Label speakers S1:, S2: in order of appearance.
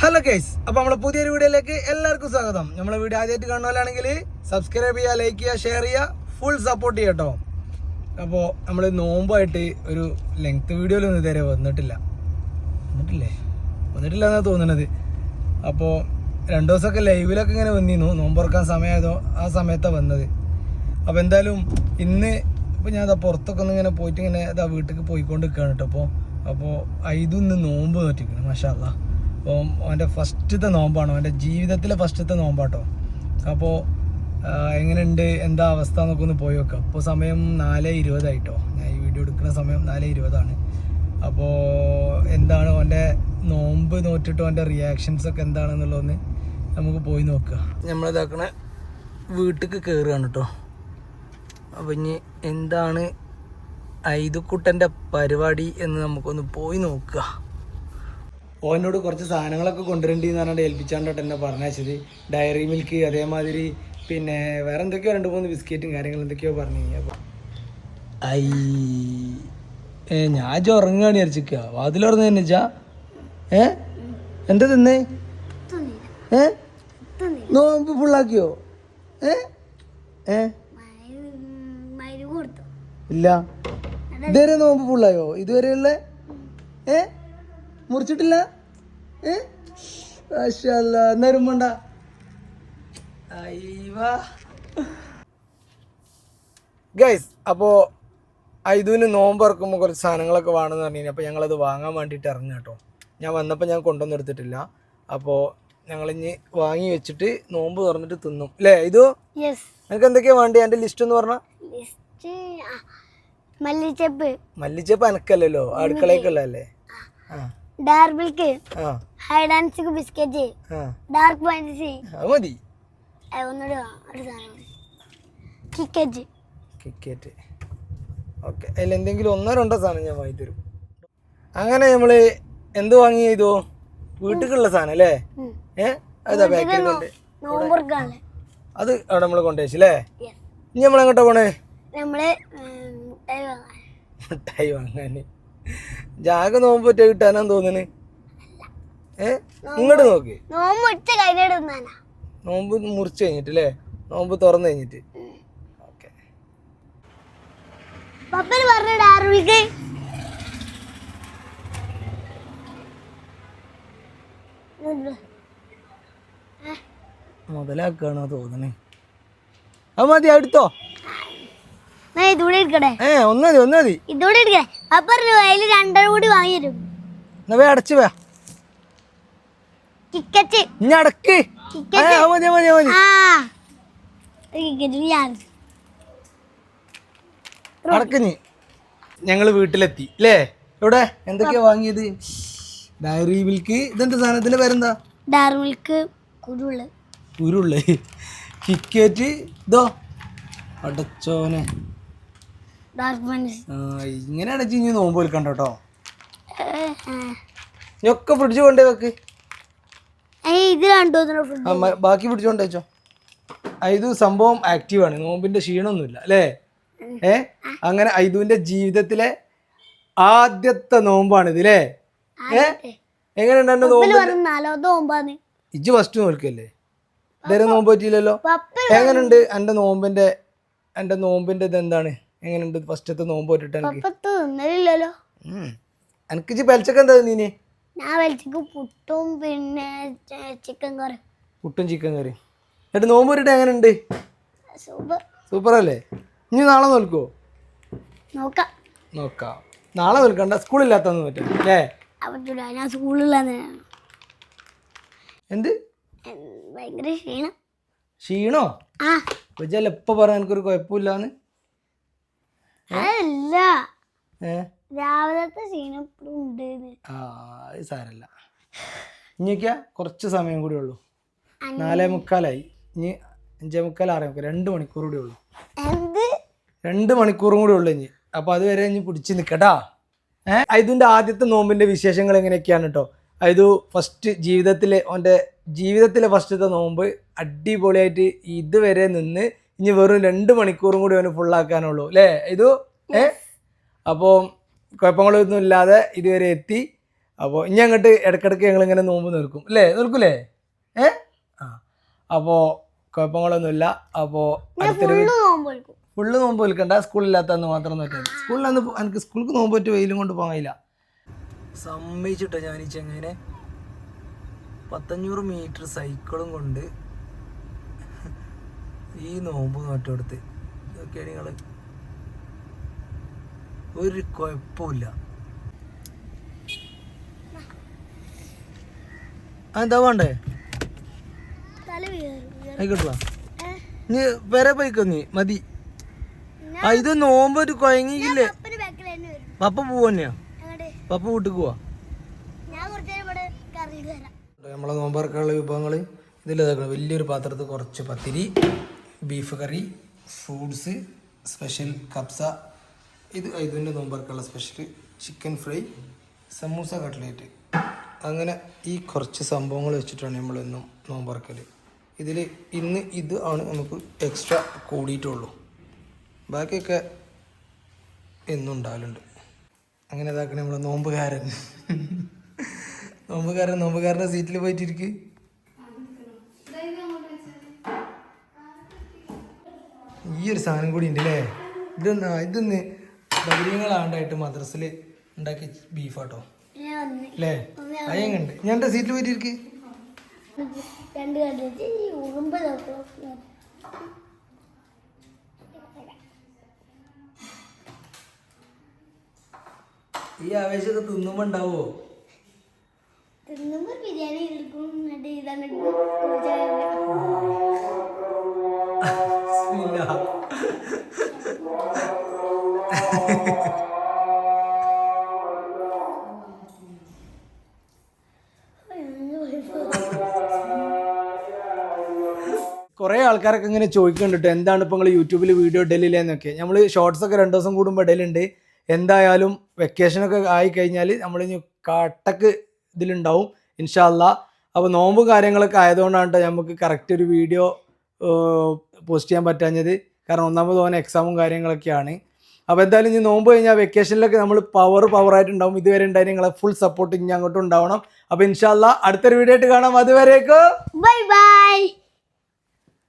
S1: Hello guys, അപ്പോൾ നമ്മളെ പുതിയൊരു വീഡിയോയിലേക്ക് എല്ലാവർക്കും സ്വാഗതം. നമ്മളെ വീഡിയോ ആദ്യമായിട്ട് കാണുന്നവരാണെങ്കിൽ സബ്സ്ക്രൈബ് ചെയ്യുക, ലൈക്ക് ചെയ്യുക, ഷെയർ ചെയ്യുക, ഫുൾ സപ്പോർട്ട് ചെയ്യുക കേട്ടോ. അപ്പോൾ നമ്മൾ നോമ്പായിട്ട് ഒരു ലെങ്ത് വീഡിയോയിലൊന്നും ഇതുവരെ വന്നിട്ടില്ലേ എന്നാണ് തോന്നുന്നത്. അപ്പോൾ 2 ദിവസമൊക്കെ ലൈവിലൊക്കെ ഇങ്ങനെ വന്നിരുന്നു, നോമ്പ് തുറക്കാൻ സമയമായതോ ആ സമയത്താണ് വന്നത്. അപ്പോൾ എന്തായാലും ഇന്ന് ഇപ്പോൾ ഞാൻ പുറത്തൊക്കെ ഒന്ന് ഇങ്ങനെ പോയിട്ട് ഇങ്ങനെ വീട്ടിലേക്ക് പോയിക്കൊണ്ട് നിൽക്കുകയാണ് കേട്ടോ. അപ്പോൾ ഇന്ന് നോമ്പ് നോറ്റിരിക്കണം മാഷാ അല്ലാഹ്. അപ്പോൾ അവൻ്റെ ഫസ്റ്റത്തെ നോമ്പാണ്, അവൻ്റെ ജീവിതത്തിലെ ഫസ്റ്റത്തെ നോമ്പാട്ടോ. അപ്പോൾ എങ്ങനെയുണ്ട്, എന്താ അവസ്ഥ എന്നൊക്കെ ഒന്ന് പോയി നോക്കാം. അപ്പോൾ സമയം 4:20 ആയിട്ടോ, ഞാൻ ഈ വീഡിയോ എടുക്കുന്ന സമയം 4:20. അപ്പോൾ എന്താണ് അവൻ്റെ നോമ്പ് നോറ്റിട്ട് അവൻ്റെ റിയാക്ഷൻസൊക്കെ എന്താണെന്നുള്ളതൊന്ന് നമുക്ക് പോയി നോക്കുക. നമ്മളിതാക്കണ വീട്ടിലേക്ക് കയറുകയാണ് കേട്ടോ. അപ്പോൾ ഇനി എന്താണ് ഐതുക്കുട്ടൻ്റെ പരിപാടി എന്ന് നമുക്കൊന്ന് പോയി നോക്കുക. ഓനോട് കുറച്ച് സാധനങ്ങളൊക്കെ കൊണ്ടുവരേണ്ടിന്ന് പറഞ്ഞിട്ട് ഏൽപ്പിച്ചാണ്ടോട്ട് എന്നെ പറഞ്ഞത്. ഡയറി മിൽക്ക്, അതേമാതിരി പിന്നെ വേറെ എന്തൊക്കെയോ 2-3 ബിസ്ക്കറ്റും കാര്യങ്ങളും എന്തൊക്കെയോ പറഞ്ഞു. അപ്പോൾ ഞാൻ ഉറങ്ങാണ് വിചാരിച്ചിക്ക. വാതിലുറന്ന് തന്നെ വെച്ചാ എന്താ തിന്നേ? നോമ്പ് ഫുള്ളാക്കിയോ? ഇല്ല, ഇതുവരെ നോമ്പ് ഫുള്ളായോ? ഇതുവരെയുള്ള മുറിച്ചിട്ടില്ല? എന്നാലും വേണ്ട. ഗൈസ്, അപ്പോൾ ഐതുവിന് നോമ്പ് ഇറക്കുമ്പോൾ കുറച്ച് സാധനങ്ങളൊക്കെ വേണമെന്ന് പറഞ്ഞു. അപ്പോൾ ഞങ്ങളത് വാങ്ങാൻ വേണ്ടിയിട്ട് ഇറങ്ങുക കേട്ടോ. ഞാൻ വന്നപ്പോൾ ഞാൻ കൊണ്ടുവന്ന് എടുത്തിട്ടില്ല. അപ്പോൾ ഞങ്ങളിഞ്ഞ് വാങ്ങി വെച്ചിട്ട് നോമ്പ് തുറന്നിട്ട് തിന്നും അല്ലേ? ഇതു നിനക്ക് എന്തൊക്കെയാ വേണ്ടി? എൻ്റെ ലിസ്റ്റ് എന്ന് പറഞ്ഞാൽ മല്ലിച്ചപ്പ് അനക്കല്ലോ, അടുക്കളയൊക്കെയല്ലേ?
S2: Dark milk, hide and seek biscuit, dark fantasy,
S1: അത് മതി. KitKat okay. അതിൽ എന്തെങ്കിലും 1-2 സാധനം ഞാൻ വാങ്ങി തരും. അങ്ങനെ നമ്മള് എന്ത് വാങ്ങി ചെയ്തോ? വീട്ടിലുള്ള സാധനം അല്ലേ? അതാ ബാക്കിൽ കൊണ്ട് അത് അവിടെ നമ്മള് കൊണ്ടുവച്ചല്ലേ. ഇനി നമ്മളെങ്ങോട്ടാ പോണേ? മിഠായി വാങ്ങാന്. ജാഗ നോമ്പ് പറ്റ കിട്ടാനാന്ന് തോന്നുന്നു. ഇങ്ങോട്ട് നോക്ക്. നോമ്പ് മുറിച്ച് കഴിഞ്ഞിട്ടല്ലേ? നോമ്പ് തുറന്നു കഴിഞ്ഞിട്ട്. ഓക്കെ. മുതലാക്കാണോ തോന്നണേ? അത് മതി, അടുത്തോ. ഒന്നതി അടച്ചു വേ അടക്ക്. അടക്കഞ്ഞ് ഞങ്ങള് വീട്ടിലെത്തി അല്ലേ? ഇവിടെ എന്തൊക്കെയാ വാങ്ങിയത്? Dairy Milk. ഇതെന്താ സാധനത്തിന്റെ പേരെന്താ?
S2: ഡയറി മിൽക്ക്
S1: ഉരുള്. കിക്കറ്റ്. ഇതോ അടച്ചോനെ, ഇങ്ങനെ അടച്ച് ഇനി നോമ്പ് വിൽക്കണ്ട കേട്ടോ. ഒക്കെ ഫ്രിഡ്ജ് കൊണ്ടേ വെക്ക്. ബാക്കി ഫ്രിഡ്ജ് കൊണ്ടേ വെച്ചോ. ഇത് സംഭവം ആക്റ്റീവാണ്, നോമ്പിന്റെ ക്ഷീണമൊന്നുമില്ല അല്ലേ? അങ്ങനെ ഐതുവിന്റെ ജീവിതത്തിലെ ആദ്യത്തെ നോമ്പാണിത് അല്ലേ? എങ്ങനെയുണ്ട് എന്റെ നോമ്പ്? ഇജ്ജ് ഫസ്റ്റ് നോൽക്കല്ലേ? ഇതുവരെ നോമ്പ് പറ്റിയില്ലല്ലോ. എങ്ങനെയുണ്ട് എന്റെ നോമ്പിന്റെ ഇത് എന്താണ്? എങ്ങനെയുണ്ട് ഫസ്റ്റത്തെ നോമ്പ് പറ്റിട്ട്? എനിക്ക് ഇജ്ജ് പെലച്ചൊക്കെ എന്താ നീ?
S2: പുട്ടും പിന്നെ ചിക്കൻ കറി.
S1: പുട്ടും ചിക്കൻ കറി. എന്നിട്ട് നോമ്പ് പറ്റിട്ട് എങ്ങനെയുണ്ട്? സൂപ്പർ അല്ലേ? ഇനി നാളെ നോൽക്കുവോ? നോക്കാം. നാളെ നോൽക്കണ്ട, സ്കൂളില്ലാത്തന്ന് പറ്റും അല്ലേ?
S2: ഞാൻ സ്കൂളിലാണ്.
S1: എന്ത്
S2: ഭയങ്കര
S1: ക്ഷീണോ? വിജയല്ല ഇപ്പൊ പറയാൻ എനിക്കൊരു കുഴപ്പമില്ലാന്ന്.
S2: രാവിലത്തെ ക്ഷീണം ഉണ്ട്.
S1: അത് സാരല്ല. ഇനിയൊക്കെ കുറച്ച് സമയം കൂടി ഉള്ളൂ. 4:45. ഇനി 5:45, 6:45, 2 മണിക്കൂർ കൂടി ഉള്ളൂ. 2 മണിക്കൂറും കൂടി ഉള്ളു ഇനി. അപ്പൊ അതുവരെ ഇനി പിടിച്ച് നിക്കട്ടാ. ഇതിന്റെ ആദ്യത്തെ നോമ്പിന്റെ വിശേഷങ്ങൾ എങ്ങനെയൊക്കെയാണ് കേട്ടോ. ഇത് ഫസ്റ്റ് ജീവിതത്തിലെ ഫസ്റ്റത്തെ നോമ്പ് അടിപൊളിയായിട്ട് ഇതുവരെ നിന്ന് ഇനി വെറും 2 മണിക്കൂറും കൂടി അവന് ഫുള്ളാക്കാനുള്ളൂ അല്ലേ? അപ്പോൾ കുഴപ്പങ്ങളൊന്നും ഇല്ലാതെ ഇതുവരെ എത്തി. അപ്പോൾ ഇനി അങ്ങോട്ട് ഇടയ്ക്കിടയ്ക്ക് ഞങ്ങളിങ്ങനെ നോമ്പ് നിൽക്കും അല്ലേ നിൽക്കൂലേ ആ അപ്പോൾ കുഴപ്പങ്ങളൊന്നുമില്ല. അപ്പോൾ അടുത്തൊരു ഫുള്ള് നോമ്പ് വിൽക്കണ്ട, സ്കൂളില്ലാത്തന്ന് മാത്രം നോക്കിയാൽ മതി. സ്കൂളിലന്ന് എനിക്ക് സ്കൂൾക്ക് നോമ്പ് പറ്റി വെയിലും കൊണ്ട് പോകാൻ കഴിയില്ല. സമ്മതിച്ചിട്ടോ ഞാൻ ഈ ചെങ്ങനെ 500 മീറ്റർ സൈക്കിളും കൊണ്ട് ഈ നോമ്പ് നോട്ടെടുത്ത് നോക്കിയാൽ നിങ്ങൾ ഒരു കുഴപ്പമില്ല. എന്താ വേണ്ടേ ആയിക്കോട്ടെ നീ വരെ പോയിക്കോ നീ മതി. ഇത് നോമ്പ് ഒരു കുഴങ്ങിയില്ലേ? പപ്പ പോവന്നെയാ? പപ്പ വീട്ടിൽ പോവാ? നമ്മളെ നോമ്പറക്കാനുള്ള വിഭവങ്ങൾ ഇതിലേതാക്കണം. വലിയൊരു പാത്രത്തിൽ കുറച്ച് പത്തിരി, ബീഫ് കറി, ഫ്രൂട്ട്സ്, സ്പെഷ്യൽ കപ്സ, ഇതിൻ്റെ നോമ്പറക്കുള്ള special chicken fry, samosa, cutlet. അങ്ങനെ ഈ കുറച്ച് സംഭവങ്ങൾ വെച്ചിട്ടാണ് നമ്മളെന്നും നോമ്പറക്കൽ. ഇതിൽ ഇന്ന് ഇത് ആണ് നമുക്ക് എക്സ്ട്രാ കൂടിയിട്ടുള്ളൂ. ബാക്കിയൊക്കെ എന്നും ഉണ്ടാവലുണ്ട്. അങ്ങനെ ഇതാക്കണേ നമ്മളെ നോമ്പുകാരൻ. നോമ്പുകാരൻ്റെ സീറ്റിൽ പോയിട്ടിരിക്ക്. ഈ ഒരു സാധനം കൂടി ഉണ്ട് അല്ലേ? ഇതൊന്ന് ബദരീങ്ങളാണ്ടായിട്ട് മദ്രസിൽ ഉണ്ടാക്കിയ ബീഫാട്ടോ അല്ലേ? അയ്യങ്ങണ്ട്. ഞാൻ എൻ്റെ സീറ്റിൽ പോയിട്ടിരിക്ക്. ഈ ആവേശമൊക്കെ തിന്നുമ്പോ ഉണ്ടാവോ?
S2: ബിരിയാണി
S1: കുറേ ആൾക്കാരൊക്കെ ഇങ്ങനെ ചോദിക്കുന്നുണ്ട് എന്താണ് ഇപ്പോൾ നിങ്ങൾ യൂട്യൂബിൽ വീഡിയോ ഇടലില്ലെന്നൊക്കെ. നമ്മൾ ഷോർട്സൊക്കെ 2 ദിവസം കൂടുമ്പോൾ ഇടലുണ്ട്. എന്തായാലും വെക്കേഷനൊക്കെ ആയിക്കഴിഞ്ഞാൽ നമ്മൾ ഇനി കട്ടക്ക് ഇതിലുണ്ടാവും ഇൻഷാ അല്ലാ. അപ്പോൾ നോമ്പും കാര്യങ്ങളൊക്കെ ആയതുകൊണ്ടാണ് നമുക്ക് കറക്റ്റ് ഒരു വീഡിയോ പോസ്റ്റ് ചെയ്യാൻ പറ്റാഞ്ഞത്. കാരണം ഒന്നാമത് തോന്നെ എക്സാമും കാര്യങ്ങളൊക്കെയാണ്. അപ്പോൾ എന്തായാലും ഇനി നോമ്പ് കഴിഞ്ഞാൽ വെക്കേഷനിലൊക്കെ നമ്മൾ പവറായിട്ടുണ്ടാവും. ഇതുവരെ ഉണ്ടായി നിങ്ങളെ ഫുൾ സപ്പോർട്ട് ഇനി അങ്ങോട്ടും ഉണ്ടാവണം. അപ്പോൾ ഇൻഷാ അല്ലാ അടുത്തൊരു വീഡിയോ ആയിട്ട് കാണാം. അതുവരേക്കും
S2: ബൈ ബൈ.